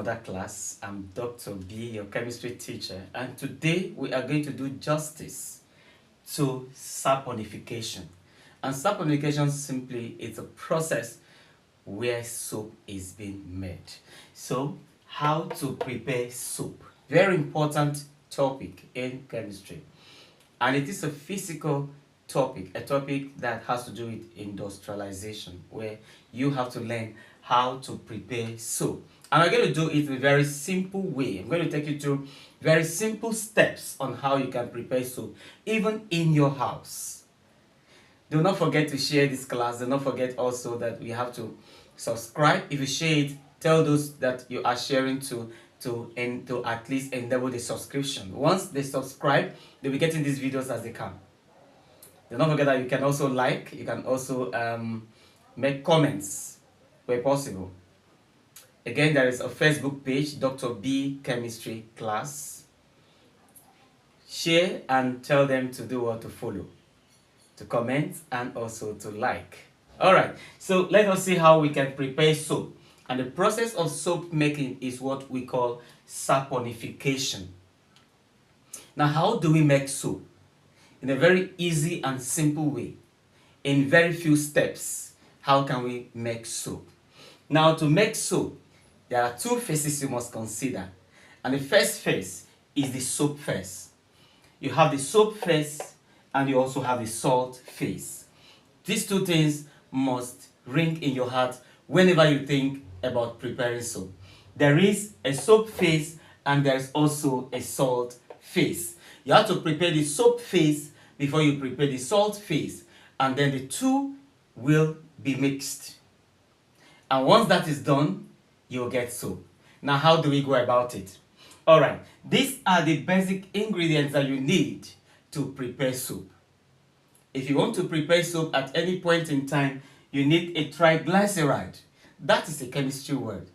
another class. I'm Dr. B, your chemistry teacher, and today we are going to do justice to saponification. And saponification simply is a process where soap is being made. So, how to prepare soap? Very important topic in chemistry. And it is a physical topic, a topic that has to do with industrialization, where you have to learn how to prepare soap. And I'm going to do it in a very simple way. I'm going to take you through very simple steps on how you can prepare soap, even in your house. Do not forget to share this class. Do not forget also that we have to subscribe. If you share it, tell those that you are sharing to at least enable the subscription. Once they subscribe, they'll be getting these videos as they come. Do not forget that you can also like, you can also make comments where possible. Again, there is a Facebook page, Dr. B Chemistry Class. Share and tell them to do what to follow, to comment and also to like. Alright, so let us see how we can prepare soap. And the process of soap making is what we call saponification. Now, how do we make soap? In a very easy and simple way. In very few steps, how can we make soap? Now, to make soap, there are two phases you must consider. And the first phase is the soap phase. You have the soap phase and you also have the salt phase. These two things must ring in your heart whenever you think about preparing soap. There is a soap phase and there is also a salt phase. You have to prepare the soap phase before you prepare the salt phase, and then the two will be mixed. And once that is done, you'll get soap. Now, how do we go about it? Alright, these are the basic ingredients that you need to prepare soap. If you want to prepare soap at any point in time, you need a triglyceride. That is a chemistry word.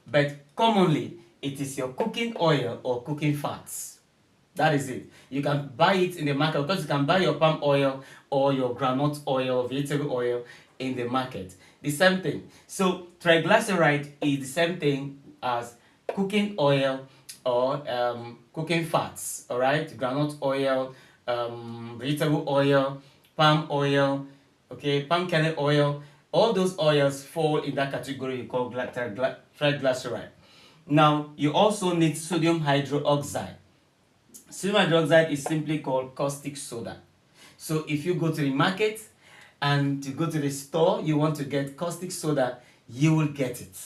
But commonly, it is your cooking oil or cooking fats. That is it. You can buy it in the market, because you can buy your palm oil or your groundnut oil, vegetable oil in the market. The same thing. So triglyceride is the same thing as cooking oil or cooking fats. Alright, groundnut oil, vegetable oil, palm oil, okay, palm kernel oil. All those oils fall in that category you call triglyceride. Now, you also need sodium hydroxide. Sodium hydroxide is simply called caustic soda. So if you go to the market and you go to the store, you want to get caustic soda, you will get it.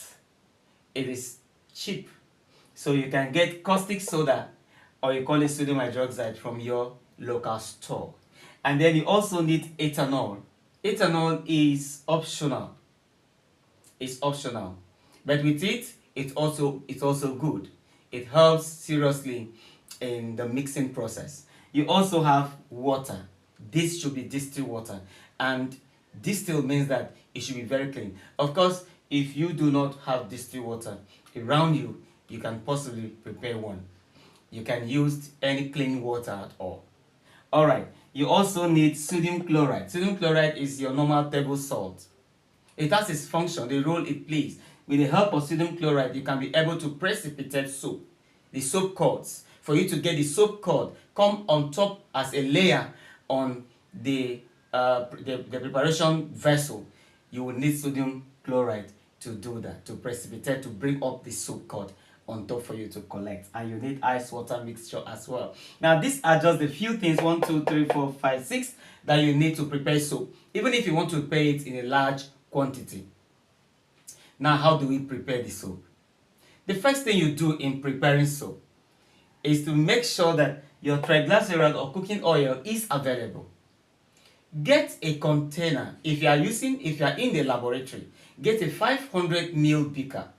It is cheap. So you can get caustic soda, or you call it sodium hydroxide, from your local store. And then you also need ethanol. Ethanol is optional. It's optional. But with it, it's also good. It helps seriously in the mixing process. You also have water. This should be distilled water. And distilled means that it should be very clean. Of course, if you do not have distilled water around you, you can possibly prepare one. You can use any clean water at all. Alright, you also need sodium chloride. Sodium chloride is your normal table salt. It has its function, the role it plays. With the help of sodium chloride, you can be able to precipitate soap, the soap curds. For you to get the soap curd come on top as a layer on the preparation vessel, you will need sodium chloride to do that, to precipitate, to bring up the soap curd on top for you to collect. And you need ice water mixture as well. Now, these are just a few things, 1, 2, 3, 4, 5, 6, that you need to prepare soap, even if you want to prepare it in a large quantity. Now, how do we prepare the soap? The first thing you do in preparing soap is to make sure that your triglyceride or cooking oil is available. Get a container. If you are in the laboratory, get a 500 ml beaker.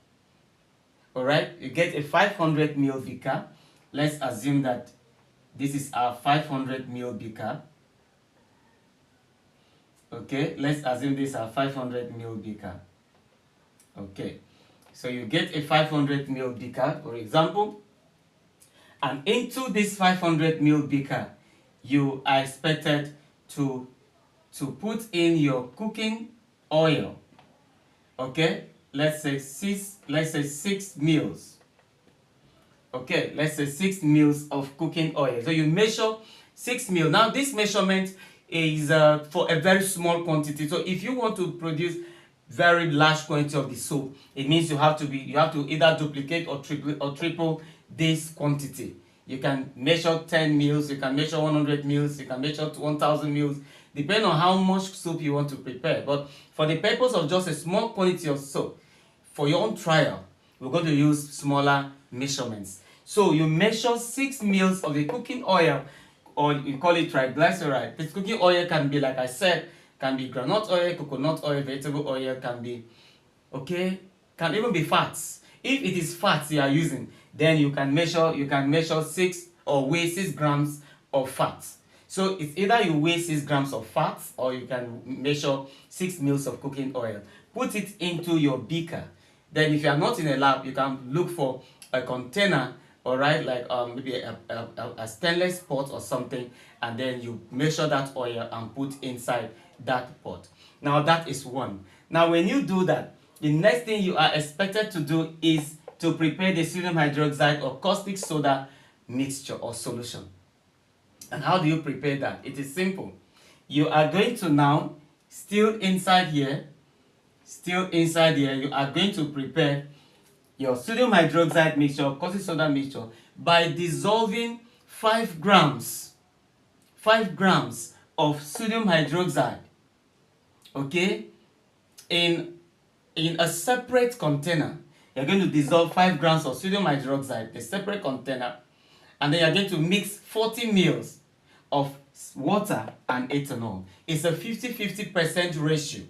Alright, you get a 500 ml beaker. Let's assume that this is our 500 ml beaker. Okay, let's assume this is our 500 ml beaker. Okay, so you get a 500 ml beaker, for example, and into this 500 ml beaker, you are expected to put in your cooking oil. Okay, let's say 6 mils. Okay, let's say 6 mils of cooking oil. So you measure 6 mil. Now this measurement is for a very small quantity. So if you want to produce very large quantity of the soap, it means you have to either duplicate or triple this quantity. You can measure 10 mils, you can measure 100 mils, you can measure 1000 mils, depending on how much soap you want to prepare. But for the purpose of just a small quantity of soap, for your own trial, we're going to use smaller measurements. So you measure 6 mils of the cooking oil, or you call it triglyceride. This cooking oil can be, like I said, can be groundnut oil, coconut oil, vegetable oil, can be, okay, can even be fats. If it is fats you are using, then you can measure 6 or weigh 6 grams of fats. So it's either you weigh 6 grams of fats or you can measure 6 mils of cooking oil. Put it into your beaker. Then if you are not in a lab, you can look for a container, alright, like maybe a stainless pot or something, and then you measure that oil and put inside that pot. Now that is one. Now when you do that, the next thing you are expected to do is to prepare the sodium hydroxide or caustic soda mixture or solution. And how do you prepare that? It is simple. You are going to now, still inside here, you are going to prepare your sodium hydroxide mixture or caustic soda mixture by dissolving 5 grams of sodium hydroxide, okay, in a separate container. You're going to dissolve 5 grams of sodium hydroxide in a separate container, and then you're going to mix 40 mils of water and ethanol. It's a 50-50% ratio.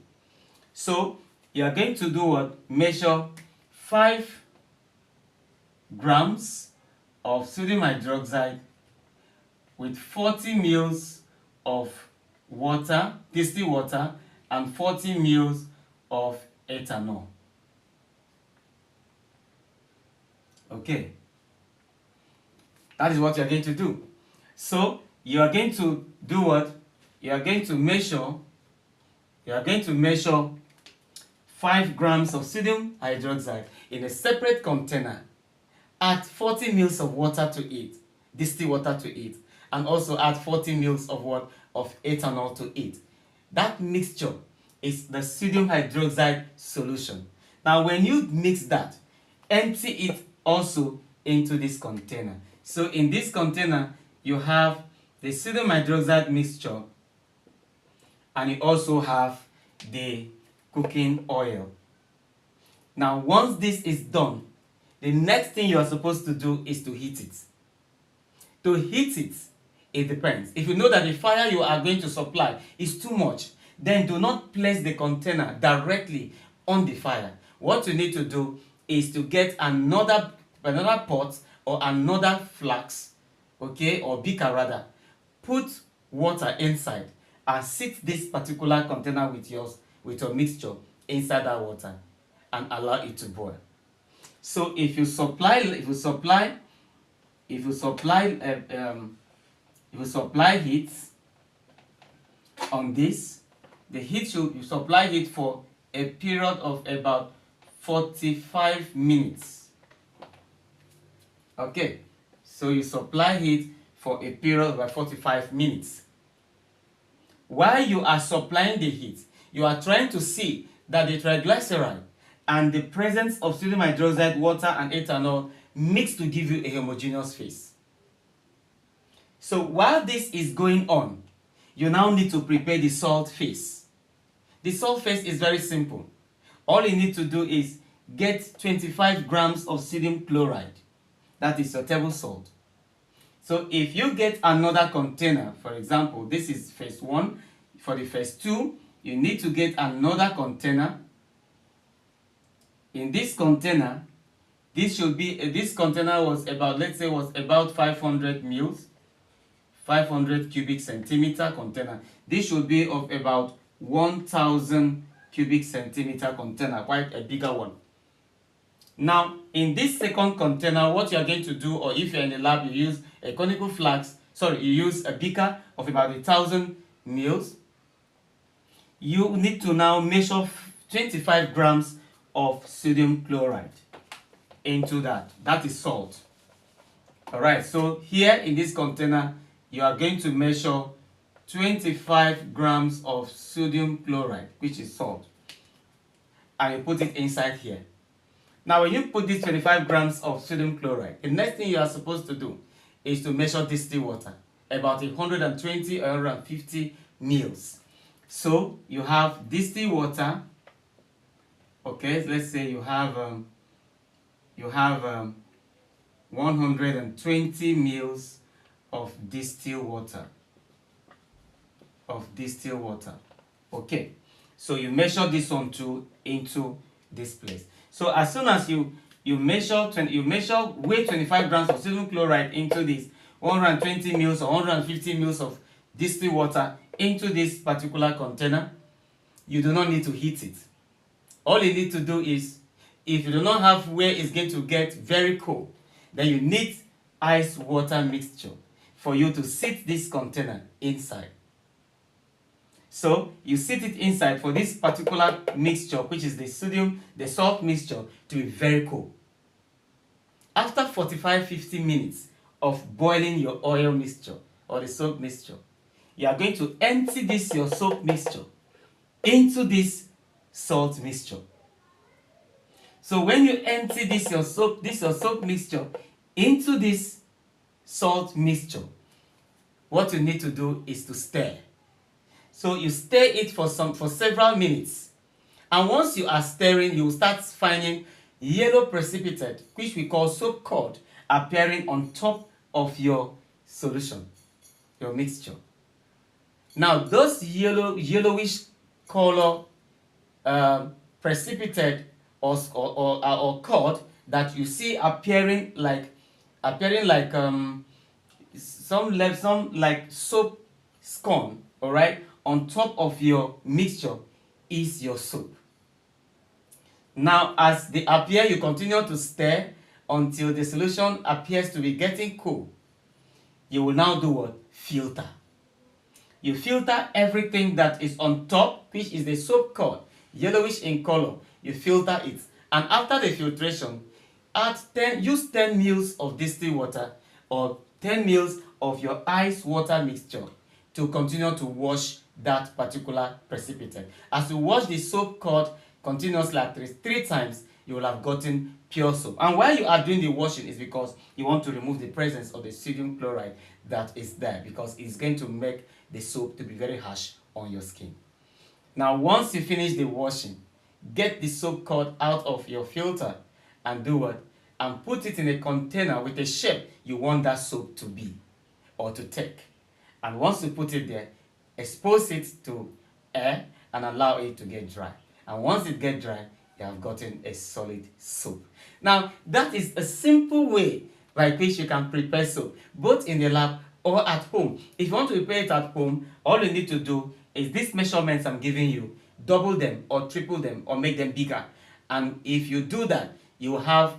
So you're going to do what? Measure 5 grams of sodium hydroxide with 40 mils of water, distilled water, and 40 mils of ethanol. Okay, that is what you are going to do. So you are going to do what? You are going to measure 5 grams of sodium hydroxide in a separate container. Add 40 mils of water to it, distilled water to it, and also add 40 mils of what? Of ethanol to it. That mixture is the sodium hydroxide solution. Now when you mix that, empty it also into this container. So in this container you have the sodium hydroxide mixture, and you also have the cooking oil. Now once this is done, the next thing you are supposed to do is to heat it. To heat it, it depends. If you know that the fire you are going to supply is too much, then do not place the container directly on the fire. What you need to do is to get another pot or another flask, okay, or beaker rather. Put water inside and sit this particular container with your mixture inside that water and allow it to boil. So if you supply heat on this, the heat you supply heat for a period of about 45 minutes. Okay, so you supply heat for a period of about 45 minutes. While you are supplying the heat, you are trying to see that the triglyceride and the presence of sodium hydroxide, water, and ethanol mix to give you a homogeneous phase. So while this is going on, you now need to prepare the salt phase. The salt phase is very simple. All you need to do is get 25 grams of sodium chloride. That is your table salt. So if you get another container, for example, this is phase 1. For the phase 2, you need to get another container. In this container, this container was about, let's say, was about 500 mils, 500 cubic centimeter container. This should be of about 1000 cubic centimeter container, quite a bigger one. Now, in this second container, what you are going to do, or if you're in the lab, you use a conical flask, you use a beaker of about 1000 mils. You need to now measure 25 grams of sodium chloride into that. That is salt. Alright, so here in this container, you are going to measure 25 grams of sodium chloride, which is salt, and you put it inside here. Now, when you put this 25 grams of sodium chloride, the next thing you are supposed to do is to measure distilled water, about 120 or 150 mils. So you have distilled water. Okay, let's say you have 120 mils of distilled water. Okay, so you measure this one too into this place. So as soon as you weigh 25 grams of sodium chloride into this 120 mils or 150 mils of distilled water into this particular container, you do not need to heat it. All you need to do is, if you do not have where it's going to get very cold, then you need ice water mixture for you to sit this container inside. So you sit it inside for this particular mixture, which is the salt mixture, to be very cold. After 45-50 minutes of boiling your oil mixture or the soap mixture, you are going to empty this your soap mixture into this salt mixture. So when you empty this your soap mixture into this salt mixture, what you need to do is to stir. So you stir it for several minutes, and once you are stirring, you will start finding yellow precipitate, which we call soap cod, appearing on top of your solution, your mixture. Now those yellowish color precipitate or cod that you see appearing like some like soap scone, all right, on top of your mixture is your soap. Now as they appear, you continue to stir until the solution appears to be getting cool. You will now do what? Filter. You filter everything that is on top, which is the soap cod, yellowish in color. You filter it, and after the filtration, use 10 mils of distilled water or 10 mils of your ice water mixture to continue to wash that particular precipitate. As you wash the soap cod continuously like three times, you will have gotten pure soap. And while you are doing the washing, is because you want to remove the presence of the sodium chloride that is there, because it's going to make the soap to be very harsh on your skin. Now once you finish the washing, get the soap cod out of your filter and do what? And put it in a container with a shape you want that soap to be or to take. And once you put it there, expose it to air and allow it to get dry. And once it gets dry, you have gotten a solid soap. Now that is a simple way by which you can prepare soap, both in the lab or at home. If you want to prepare it at home, all you need to do is these measurements I'm giving you, double them or triple them or make them bigger. And if you do that, you will have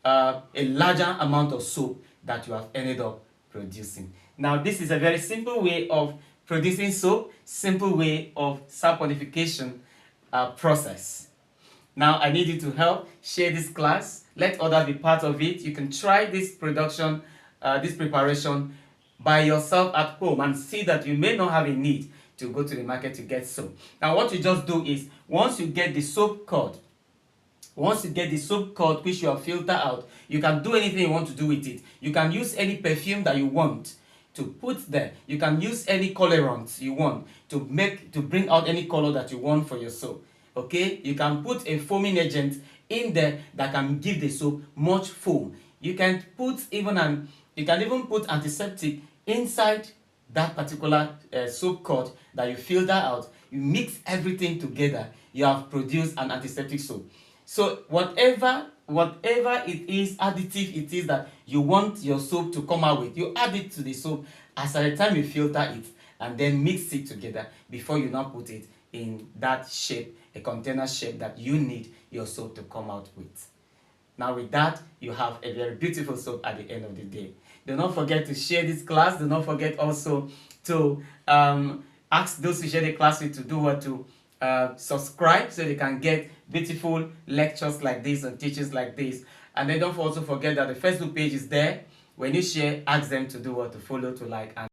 a larger amount of soap that you have ended up producing. Now this is a very simple way of producing soap, simple way of saponification process. Now I need you to help share this class, let others be part of it. You can try this preparation by yourself at home and see that you may not have a need to go to the market to get soap. Now what you just do is, once you get the soap cod which you have filtered out, you can do anything you want to do with it. You can use any perfume that you want to put there. You can use any colorants you want to bring out any color that you want for your soap. Okay, you can put a foaming agent in there that can give the soap much foam. You can even put antiseptic inside that particular soap cod that you filter out. You mix everything together, you have produced an antiseptic soap. So whatever it is, additive it is that you want your soap to come out with, you add it to the soap as at the time you filter it, and then mix it together before you now put it in that shape, a container shape that you need your soap to come out with. Now with that, you have a very beautiful soap at the end of the day. Do not forget to share this class. Do not forget also to ask those who share the class with to do what? To subscribe so they can get beautiful lectures like this and teachings like this. And then don't also forget that the Facebook page is there. When you share, ask them to do what, to follow, to like, and